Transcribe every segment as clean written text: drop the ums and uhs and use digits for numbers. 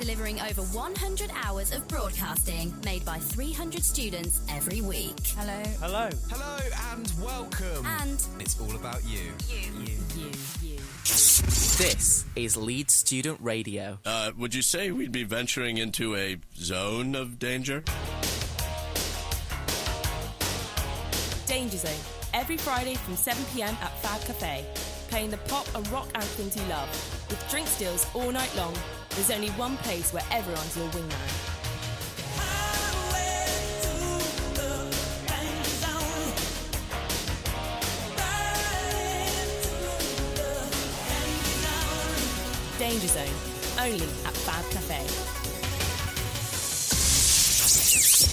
delivering over 100 hours of broadcasting made by 300 students every week. Hello. Hello. Hello and welcome. And it's all about you. You. This is Leeds Student Radio. Would you say we'd be venturing into a zone of danger? Danger Zone, every Friday from 7 p.m. at Fab Cafe. Playing the pop and rock anthems you love. With drink deals all night long, there's only one place where everyone's your wingman. Danger Zone, only at Fab Cafe.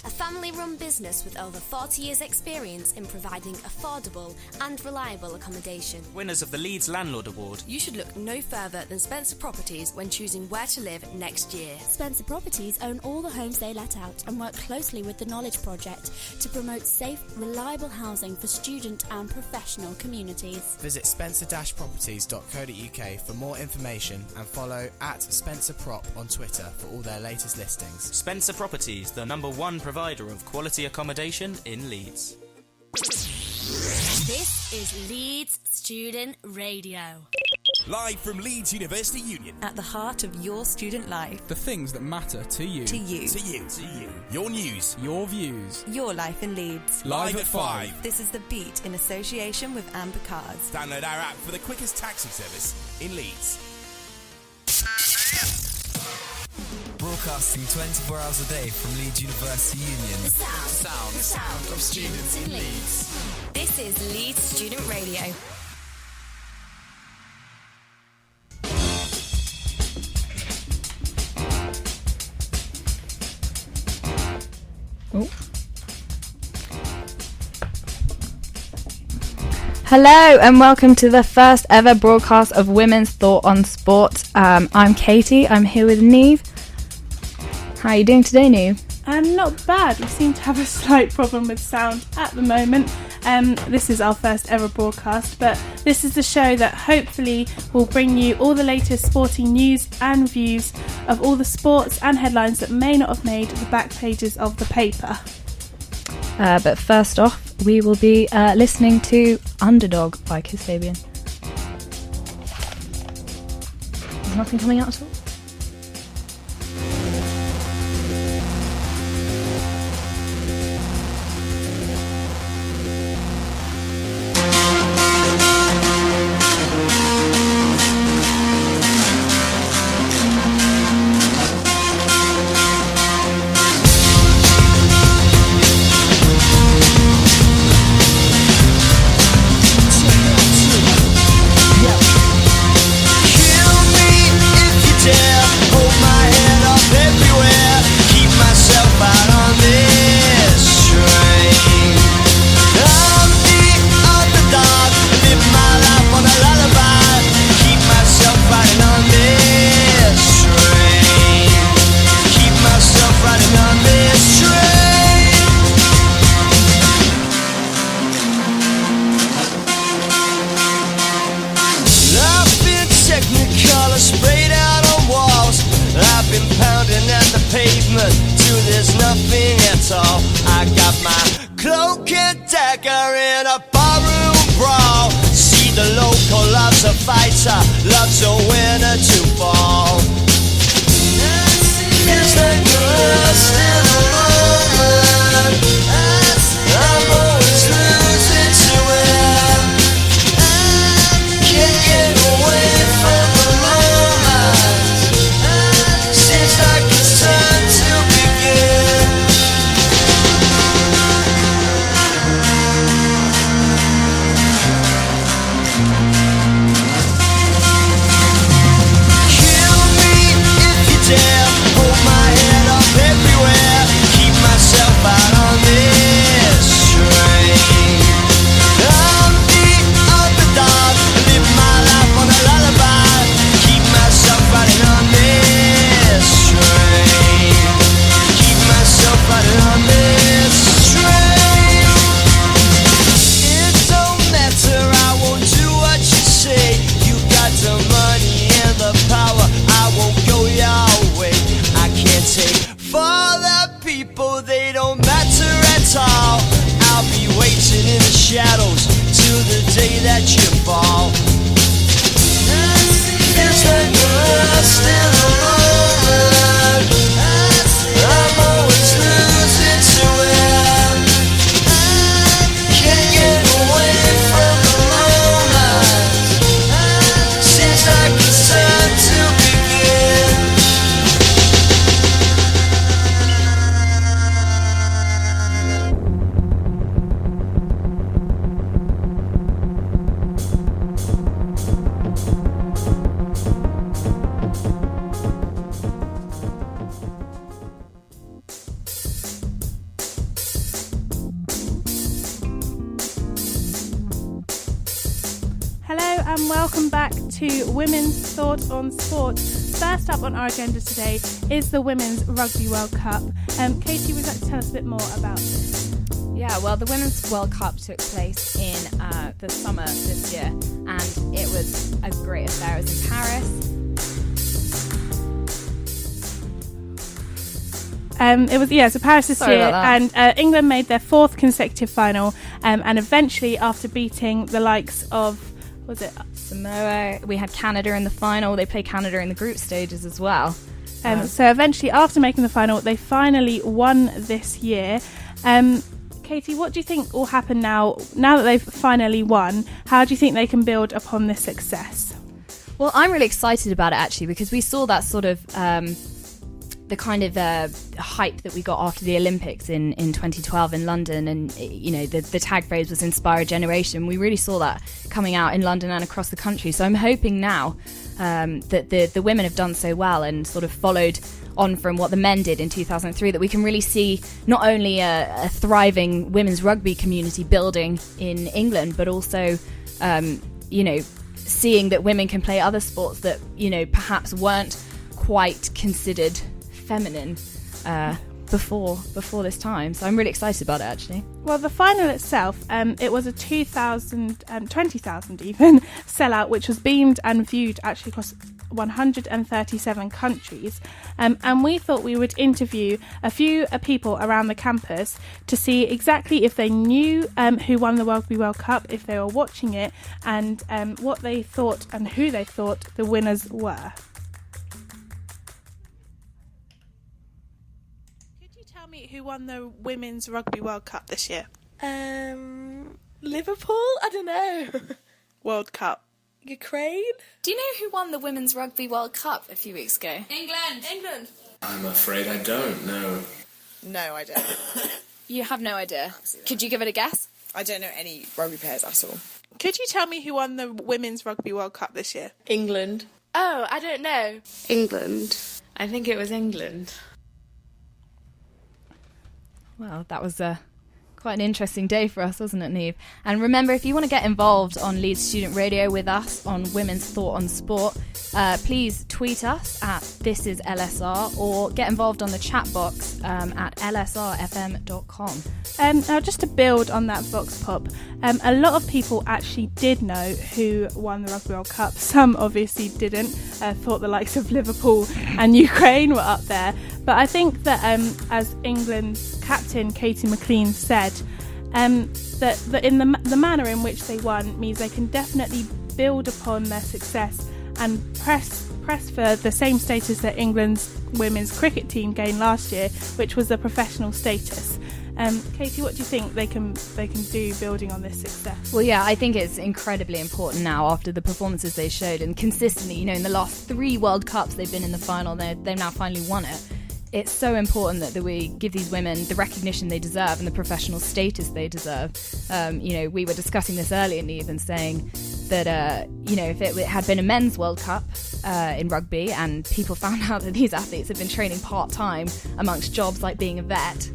A family-run business with over 40 years' experience in providing affordable and reliable accommodation. Winners of the Leeds Landlord Award. You should look no further than Spencer Properties when choosing where to live next year. Spencer Properties own all the homes they let out and work closely with the Knowledge Project to promote safe, reliable housing for student and professional communities. Visit spencer-properties.co.uk for more information and follow at SpencerProp on Twitter for all their latest listings. Spencer Properties, the #1 provider of quality accommodation in Leeds. This is Leeds Student Radio. Live from Leeds University Union. At the heart of your student life. The things that matter to you. To you. To you. To you. Your news. Your views. Your life in Leeds. Live at 5. This is The Beat in association with Amber Cars. Download our app for the quickest taxi service in Leeds. Broadcasting 24 hours a day from Leeds University Union. The sound of students in Leeds. This is Leeds Student Radio. Hello and welcome to the first ever broadcast of Women's Thought on Sport. I'm Katie, I'm here with Niamh. How are you doing today, Niamh? Not bad. We seem to have a slight problem with sound at the moment. This is our first ever broadcast, but this is the show that hopefully will bring you all the latest sporting news and views of all the sports and headlines that may not have made the back pages of the paper. But first off, we will be listening to Underdog by Kasabian. Is nothing coming out at all? Kill welcome back to Women's Thought on Sport. First up on our agenda today is the Women's Rugby World Cup. Katie, would you like to tell us a bit more about this? Yeah, well, the Women's World Cup took place in the summer this year, and it was a great affair. It was in Paris. So Paris this year, and England made their 4th consecutive final, and eventually, after beating the likes of, Samoa, we had Canada in the final. They played Canada in the group stages as well. So eventually, after making the final, they finally won this year. Katie, what do you think will happen now that they've finally won? How do you think they can build upon this success? Well, I'm really excited about it, actually, because we saw that sort of the kind of hype that we got after the Olympics in 2012 in London, and the tag phrase was "Inspire a Generation." We really saw that coming out in London and across the country. So I'm hoping now that the women have done so well and sort of followed on from what the men did in 2003, that we can really see not only a thriving women's rugby community building in England, but also seeing that women can play other sports that perhaps weren't quite considered feminine before this time. So I'm really excited about it, actually. Well, the final itself, it was a 20,000 even sellout, which was beamed and viewed actually across 137 countries, and we thought we would interview a few people around the campus to see exactly if they knew who won the Rugby World Cup, if they were watching it, and what they thought and who they thought the winners were. Who won the Women's Rugby World Cup this year? Liverpool? I don't know. World Cup. Ukraine? Do you know who won the Women's Rugby World Cup a few weeks ago? England. I'm afraid I don't know. No, I don't. You have no idea. Could you give it a guess? I don't know any rugby players at all. Could you tell me who won the Women's Rugby World Cup this year? England. Oh, I don't know. England. I think it was England. Well, that was quite an interesting day for us, wasn't it, Niamh? And remember, if you want to get involved on Leeds Student Radio with us on Women's Thought on Sport, please tweet us at thisislsr or get involved on the chat box at lsrfm.com. Now, just to build on that vox pop, a lot of people actually did know who won the Rugby World Cup. Some obviously didn't, thought the likes of Liverpool and Ukraine were up there. But I think that as England's captain, Katie McLean, said, that in the manner in which they won means they can definitely build upon their success and press for the same status that England's women's cricket team gained last year, which was the professional status. Katie, what do you think they can do building on this success? Well, yeah, I think it's incredibly important now after the performances they showed, and consistently, in the last 3 World Cups they've been in the final, they've now finally won it. It's so important that we give these women the recognition they deserve and the professional status they deserve. We were discussing this earlier, Niamh, and saying that, if it had been a men's World Cup in rugby and people found out that these athletes had been training part-time amongst jobs like being a vet,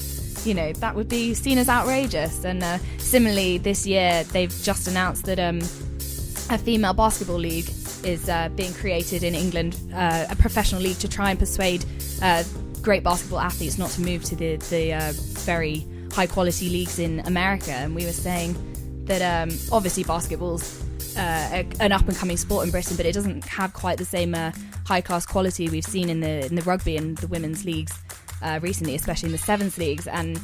that would be seen as outrageous. And similarly, this year, they've just announced that a female basketball league is being created in England, a professional league to try and persuade great basketball athletes not to move to the very high-quality leagues in America. And we were saying that obviously basketball's an up-and-coming sport in Britain, but it doesn't have quite the same high-class quality we've seen in the rugby and the women's leagues recently, especially in the Sevens leagues. And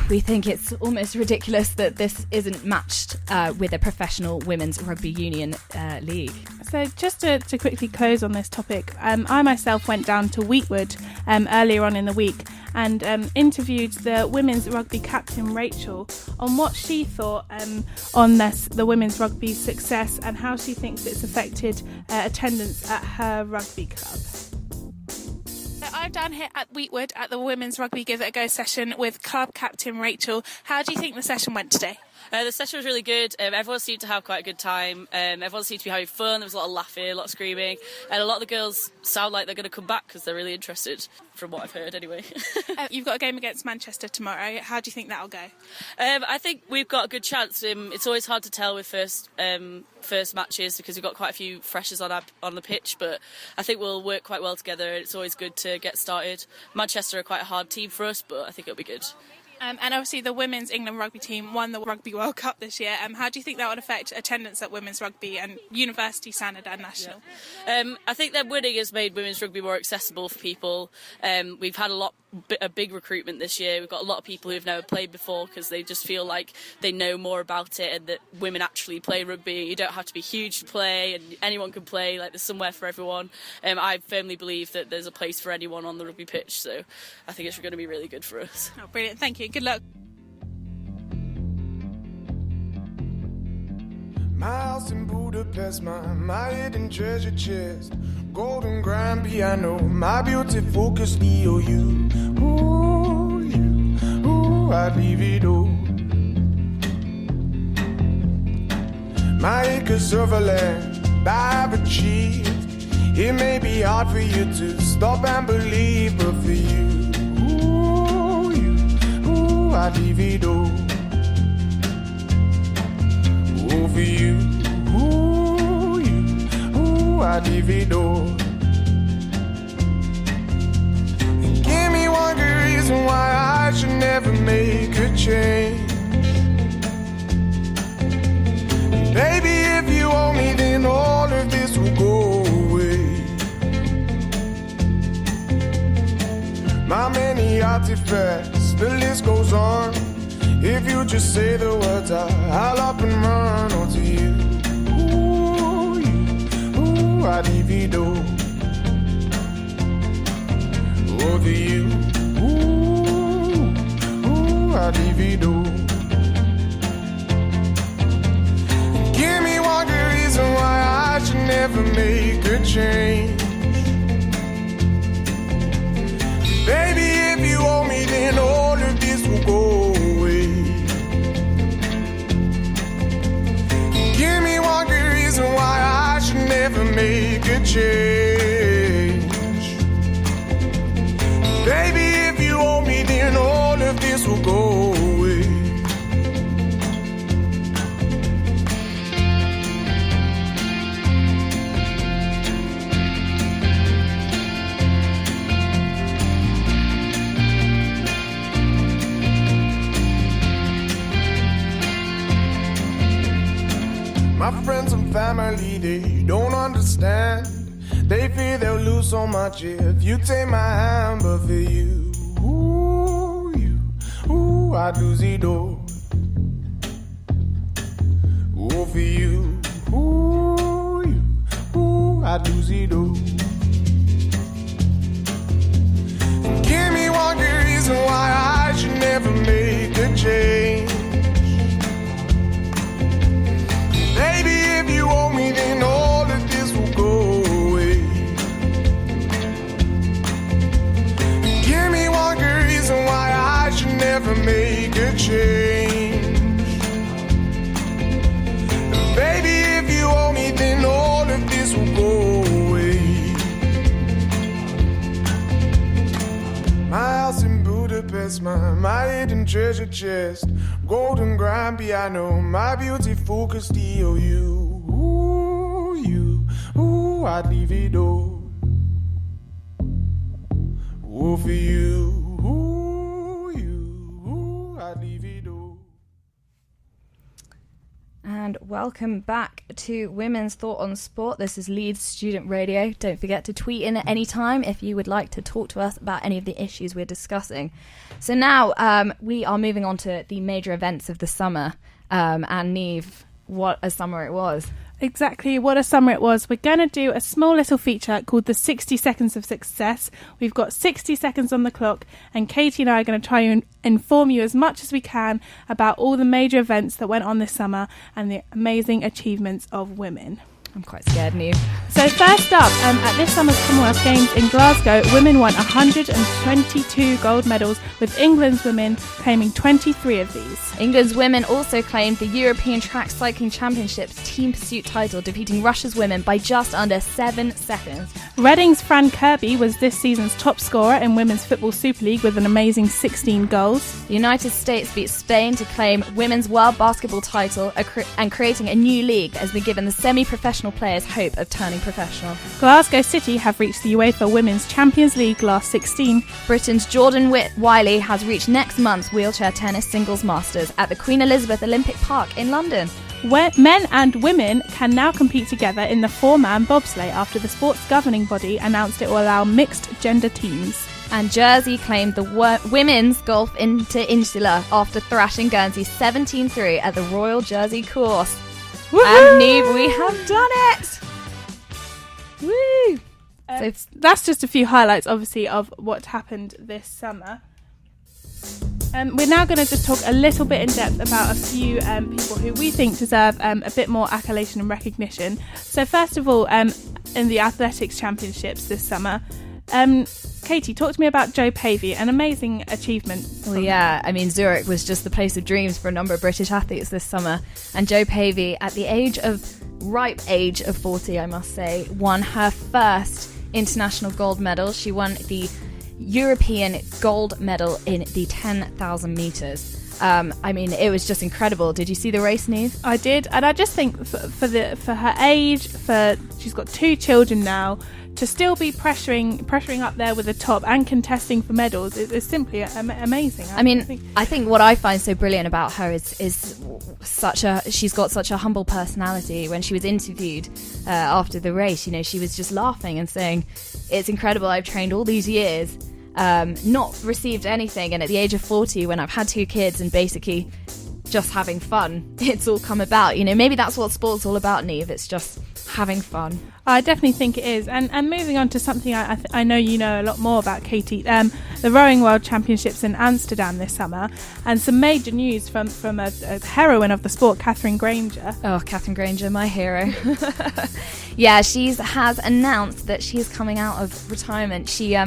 we think it's almost ridiculous that this isn't matched with a professional women's rugby union league. So just to quickly close on this topic, I myself went down to Wheatwood earlier on in the week and interviewed the women's rugby captain Rachel on what she thought on the women's rugby success and how she thinks it's affected attendance at her rugby club. So I'm down here at Wheatwood at the Women's Rugby Give It a Go session with club captain Rachel. How do you think the session went today? The session was really good. Everyone seemed to have quite a good time. Everyone seemed to be having fun. There was a lot of laughing, a lot of screaming, and a lot of the girls sound like they're going to come back because they're really interested, from what I've heard anyway. You've got a game against Manchester tomorrow. How do you think that'll go? I think we've got a good chance. It's always hard to tell with first matches because we've got quite a few freshers on the pitch, but I think we'll work quite well together. It's always good to get started. Manchester are quite a hard team for us, but I think it'll be good. And obviously the women's England rugby team won the Rugby World Cup this year. How do you think that would affect attendance at women's rugby and university standard and national? I think their winning has made women's rugby more accessible for people. We've had a big recruitment this year. We've got a lot of people who've never played before because they just feel like they know more about it and that women actually play rugby. You don't have to be huge to play and anyone can play. Like, there's somewhere for everyone. I firmly believe that there's a place for anyone on the rugby pitch, so I think it's going to be really good for us. Oh, brilliant. Thank you. Good luck. My house in Budapest, my hidden treasure chest, golden grand piano, my beauty focus EOU. Ooh, you, ooh, I'd leave it all. My acres of land I've achieved. It may be hard for you to stop and believe, but for you, I'd leave it all. Oh, for you, I'd leave it all. And give me one good reason why I should never make a change. And baby, if you owe me, then all of this will go away. My many artifacts, the list goes on. If you just say the words, I'll up and run onto you. Ooh, I'd leave it all. Over you. Ooh, I'd leave it all. Give me one good reason why I should never make a change. Baby, if you owe me, then all of this will go away. Give me one good reason why I should never make a change. Baby, if you owe me, then all of this will go away. My friends and family, they don't understand. They fear they'll lose so much if you take my hand. But for you, I'd lose it all. Oh, for you, I'd lose it all. Give me one good reason why I should never make a change. Baby, if you owe me, then all of this will go away. Give me one good reason why I should never make a change. Baby, if you owe me, then all of this will go away. My house in Budapest, my hidden treasure chest, golden grand piano, my beauty focused EOU. I'd leave it all. Oh, for you, I'd leave it all. And welcome back to Women's Thought on Sport. This is Leeds Student Radio. Don't forget to tweet in at any time if you would like to talk to us about any of the issues we're discussing. So now we are moving on to the major events of the summer. And Niamh, what a summer it was. Exactly, what a summer it was. We're going to do a small little feature called the 60 Seconds of Success. We've got 60 seconds on the clock, and Katie and I are going to try and inform you as much as we can about all the major events that went on this summer and the amazing achievements of women. I'm quite scared, Niamh. So first up, at this summer's Commonwealth Games in Glasgow, women won 122 gold medals, with England's women claiming 23 of these. England's women also claimed the European Track Cycling Championships team pursuit title, defeating Russia's women by just under 7 seconds. Reading's Fran Kirby was this season's top scorer in Women's Football Super League with an amazing 16 goals. The United States beat Spain to claim Women's World Basketball title, and creating a new league has been given the semi-professional players hope of turning professional. Glasgow City have reached the UEFA Women's Champions League last 16. Britain's Jordan Wiley has reached next month's wheelchair tennis singles masters at the Queen Elizabeth Olympic Park in London. Men and women can now compete together in the 4-man bobsleigh after the sport's governing body announced it will allow mixed gender teams. And Jersey claimed the women's golf inter-insular after thrashing Guernsey 17-3 at the Royal Jersey Course. Woo-hoo! And Niamh, we have done it! Woo! So that's just a few highlights, obviously, of what happened this summer. We're now going to just talk a little bit in depth about a few people who we think deserve a bit more accolation and recognition. So first of all, in the athletics championships this summer, Katie, talk to me about Jo Pavey, an amazing achievement. Well, yeah, I mean, Zurich was just the place of dreams for a number of British athletes this summer. And Jo Pavey, at the ripe age of 40, I must say, won her first international gold medal. She won the European gold medal in the 10,000 metres. I mean, it was just incredible. Did you see the race, Niamh? I did, and I just think for her age, she's got 2 children now, to still be pressuring up there with the top and contesting for medals is simply amazing. I think what I find so brilliant about her is she's got such a humble personality. When she was interviewed after the race, you know, she was just laughing and saying, "It's incredible. I've trained all these years, not received anything, and at the age of 40, when I've had 2 kids and basically just having fun, it's all come about." You know, maybe that's what sport's all about, Niamh. It's just having fun. I definitely think it is. And moving on to something I know you know a lot more about, Katie, the Rowing World Championships in Amsterdam this summer, and some major news from a heroine of the sport, Catherine Granger. Oh, Catherine Granger, my hero. Yeah, she has announced that she's coming out of retirement. She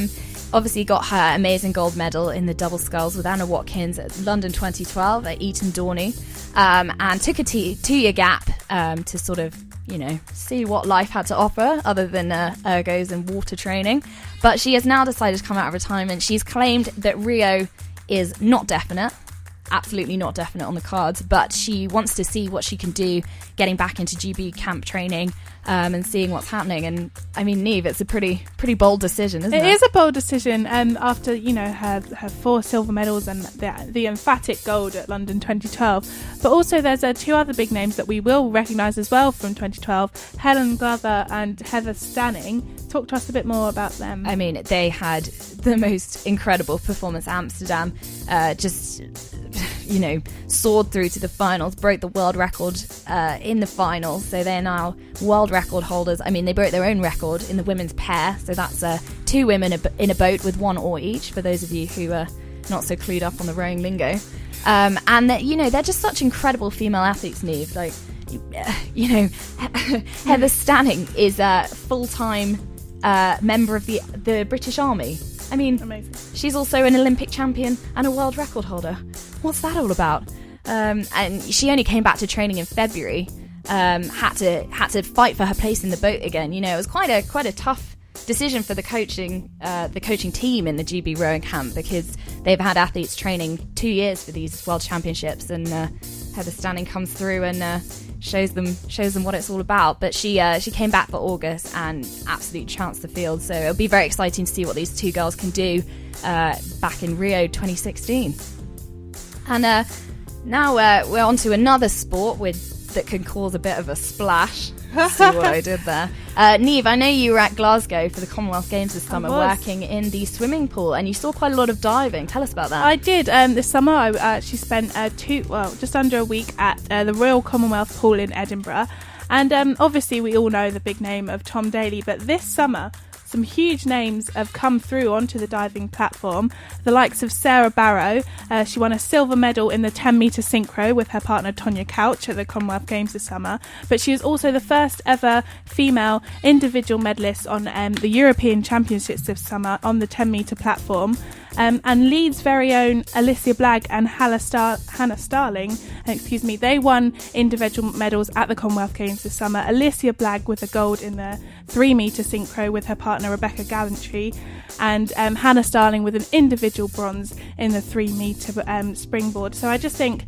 obviously got her amazing gold medal in the double sculls with Anna Watkins at London 2012 at Eton Dorney, and took a 2-year gap to sort of, you know, see what life had to offer other than ergos and water training. But she has now decided to come out of retirement. She's claimed that Rio is not definite, absolutely not definite on the cards, but she wants to see what she can do getting back into GB camp training and seeing what's happening. And I mean, Niamh, it's a pretty bold decision, isn't it? It is a bold decision after, you know, her 4 silver medals and the emphatic gold at London 2012. But also there's 2 other big names that we will recognise as well from 2012, Helen Glover and Heather Stanning. Talk to us a bit more about them. I mean, they had the most incredible performance at Amsterdam, just, you know, soared through to the finals, broke the world record in the finals, so they're now world record holders. I mean, they broke their own record in the women's pair, so that's 2 women in a boat with 1 oar each, for those of you who are not so clued up on the rowing lingo. And you know, they're just such incredible female athletes, Niamh. Like, you know, Heather Stanning is a full-time member of the British Army. I mean, amazing. She's also an Olympic champion and a world record holder. What's that all about? And she only came back to training in February. Had to fight for her place in the boat again. You know, it was quite a tough decision for the coaching team in the GB rowing camp, because they've had athletes training 2 years for these world championships, and Heather Stanning comes through and shows them what it's all about. But she came back for August and absolutely trounced the field. So it'll be very exciting to see what these 2 girls can do back in Rio 2016. And now we're on to another sport that can cause a bit of a splash. See what I did there. Niamh, I know you were at Glasgow for the Commonwealth Games this summer, working in the swimming pool, and you saw quite a lot of diving. Tell us about that. I did. This summer I actually spent just under a week at the Royal Commonwealth Pool in Edinburgh, and obviously we all know the big name of Tom Daley, but this summer some huge names have come through onto the diving platform. The likes of Sarah Barrow, she won a silver medal in the 10-metre synchro with her partner Tonya Couch at the Commonwealth Games this summer, but she is also the first ever female individual medalist on the European Championships this summer on the 10-metre platform. And Leeds' very own Alicia Blagg and Hannah Starling, they won individual medals at the Commonwealth Games this summer. Alicia Blagg with a gold in the 3-metre synchro with her partner Rebecca Gallantry, and Hannah Starling with an individual bronze in the 3-metre springboard. So I just think,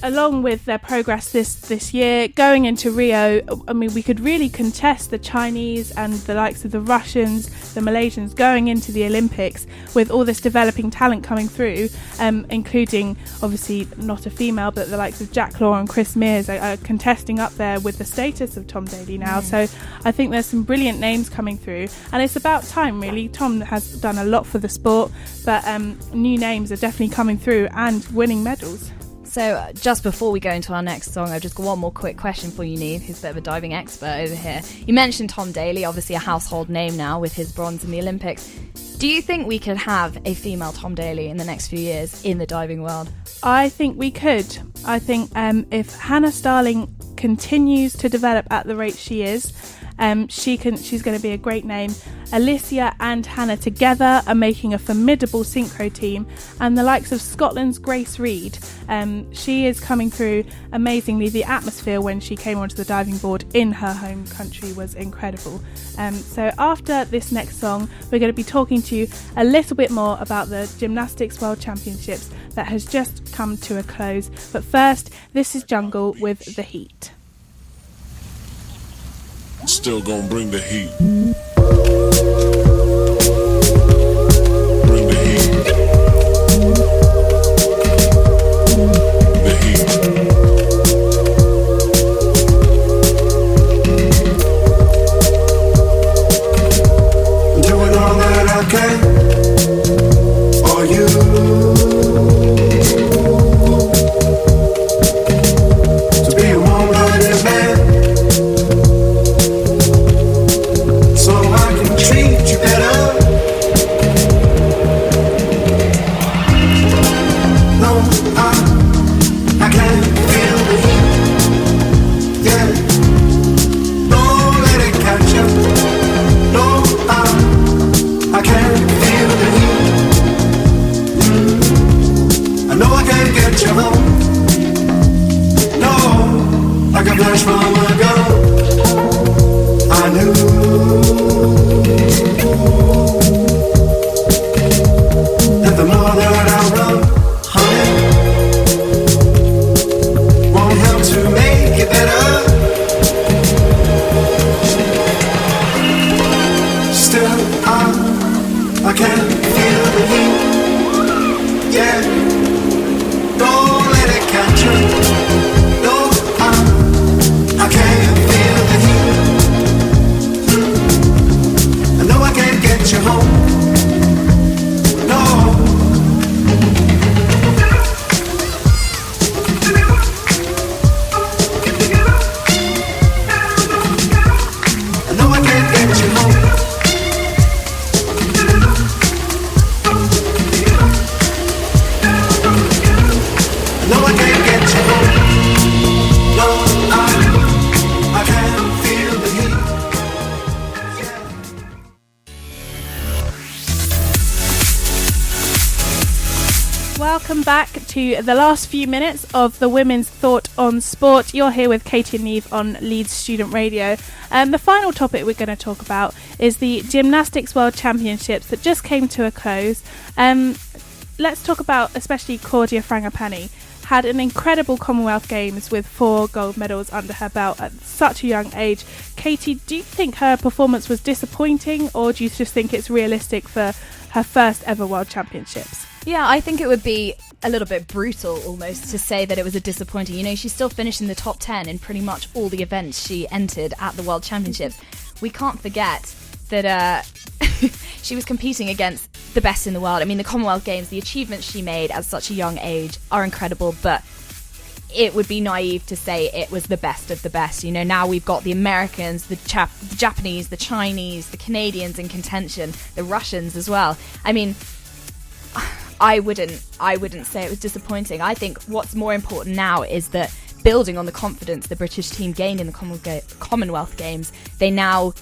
along with their progress this year, going into Rio, I mean, we could really contest the Chinese and the likes of the Russians, the Malaysians going into the Olympics with all this developing talent coming through, including, obviously, not a female, but the likes of Jack Law and Chris Mears are contesting up there with the status of Tom Daley now. So I think there's some brilliant names coming through, and it's about time, really. Tom has done a lot for the sport, but new names are definitely coming through and winning medals. So just before we go into our next song, I've just got one more quick question for you, Niamh, who's a bit of a diving expert over here. You mentioned Tom Daley, obviously a household name now with his bronze in the Olympics. Do you think we could have a female Tom Daley in the next few years in the diving world? I think we could. I think if Hannah Starling continues to develop at the rate she is, she's going to be a great name. Alicia and Hannah together are making a formidable synchro team, and the likes of Scotland's Grace Reid, she is coming through amazingly. The atmosphere when she came onto the diving board in her home country was incredible. So after this next song, we're going to be talking to you a little bit more about the Gymnastics World Championships that has just come to a close. But first, this is Jungle with The Heat. Still gonna bring the heat. Bring the heat. The heat. Doing all that I can for you. To be a warm-blooded man, so I can treat you better. No, I can't feel the heat. Yeah, don't let it catch you. No, I can't feel the heat. I know I can't get you home. No, like a flash from a gun. I knew that the more that I run, honey, won't help to make it better. Still, I can't feel the heat. Yeah, don't let it catch you. No, I can't feel the heat. I know I can't get you home. No. I know I can't get you home. I know I can't get you home. No, I can't feel the heat. Welcome back to the last few minutes of the Women's Thought on Sport. You're here with Katie and Niamh on Leeds Student Radio. The final topic we're going to talk about is the Gymnastics World Championships that just came to a close. Let's talk about especially Claudia Frangipani. Had an incredible Commonwealth Games with 4 gold medals under her belt at such a young age. Katie, do you think her performance was disappointing, or do you just think it's realistic for her first ever World Championships? Yeah, I think it would be a little bit brutal almost to say that it was a disappointing. You know, she still finished in the top 10 in pretty much all the events she entered at the World Championships. We can't forget that she was competing against the best in the world. I mean, the Commonwealth Games, the achievements she made at such a young age are incredible, but it would be naive to say it was the best of the best. You know, now we've got the Americans, the Japanese, the Chinese, the Canadians in contention, the Russians as well. I mean, I wouldn't say it was disappointing. I think what's more important now is that, building on the confidence the British team gained in the Commonwealth Games, they now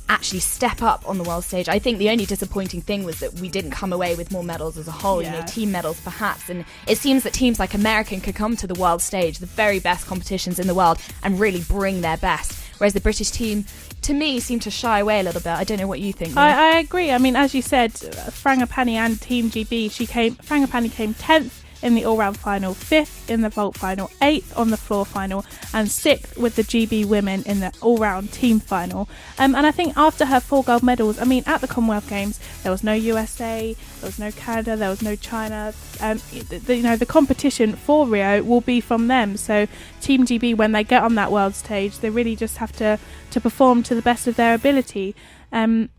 actually step up on the world stage. I think the only disappointing thing was that we didn't come away with more medals as a whole, you know, team medals perhaps, and it seems that teams like American could come to the world stage, the very best competitions in the world, and really bring their best, whereas the British team, to me, seemed to shy away a little bit. I don't know what you think. I agree. I mean, as you said, Frangipani and Team GB, Frangipani came 10th in the all-round final, 5th in the vault final, 8th on the floor final, and 6th with the GB women in the all-round team final. And I think after her 4 gold medals, I mean, at the Commonwealth Games, there was no USA, there was no Canada, there was no China. The competition for Rio will be from them. So Team GB, when they get on that world stage, they really just have to perform to the best of their ability. And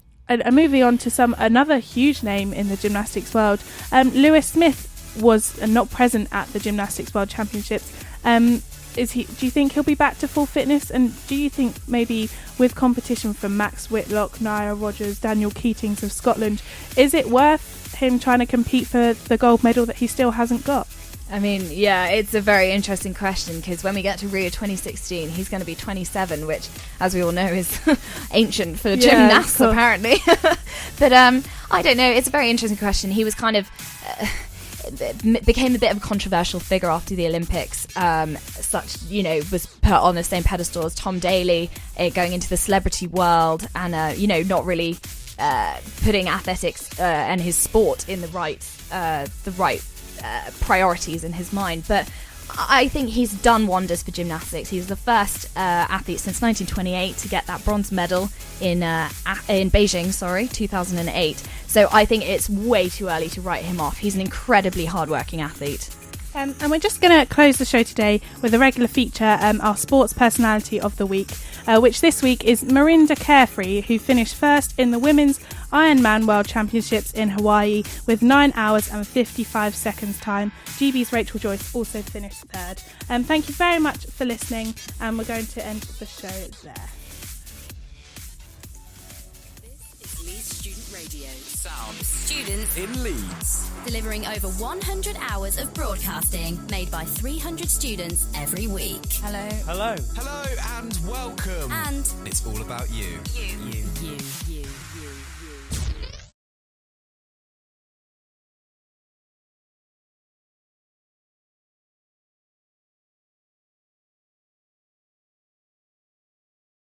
moving on to another huge name in the gymnastics world, Lewis Smith was not present at the Gymnastics World Championships. Do you think he'll be back to full fitness? And do you think maybe with competition from Max Whitlock, Nia Rogers, Daniel Keatings of Scotland, is it worth him trying to compete for the gold medal that he still hasn't got? I mean, yeah, it's a very interesting question, because when we get to Rio 2016, he's going to be 27, which, as we all know, is ancient for gymnasts, apparently. But I don't know, it's a very interesting question. He was kind of... became a bit of a controversial figure after the Olympics, was put on the same pedestal as Tom Daley, going into the celebrity world, and not really putting athletics and his sport in the right priorities in his mind. But I think he's done wonders for gymnastics. He's the first athlete since 1928 to get that bronze medal in Beijing, 2008. So I think it's way too early to write him off. He's an incredibly hard-working athlete. And we're just going to close the show today with a regular feature, our Sports Personality of the Week, which this week is Mirinda Carefree, who finished first in the Women's Ironman World Championships in Hawaii with 9 hours and 55 seconds time. GB's Rachel Joyce also finished third. Thank you very much for listening, and we're going to end the show there. This is Leeds Student Radio. Sounds Students in Leeds. Delivering over 100 hours of broadcasting made by 300 students every week. Hello. Hello. Hello and welcome. And it's all about you. You.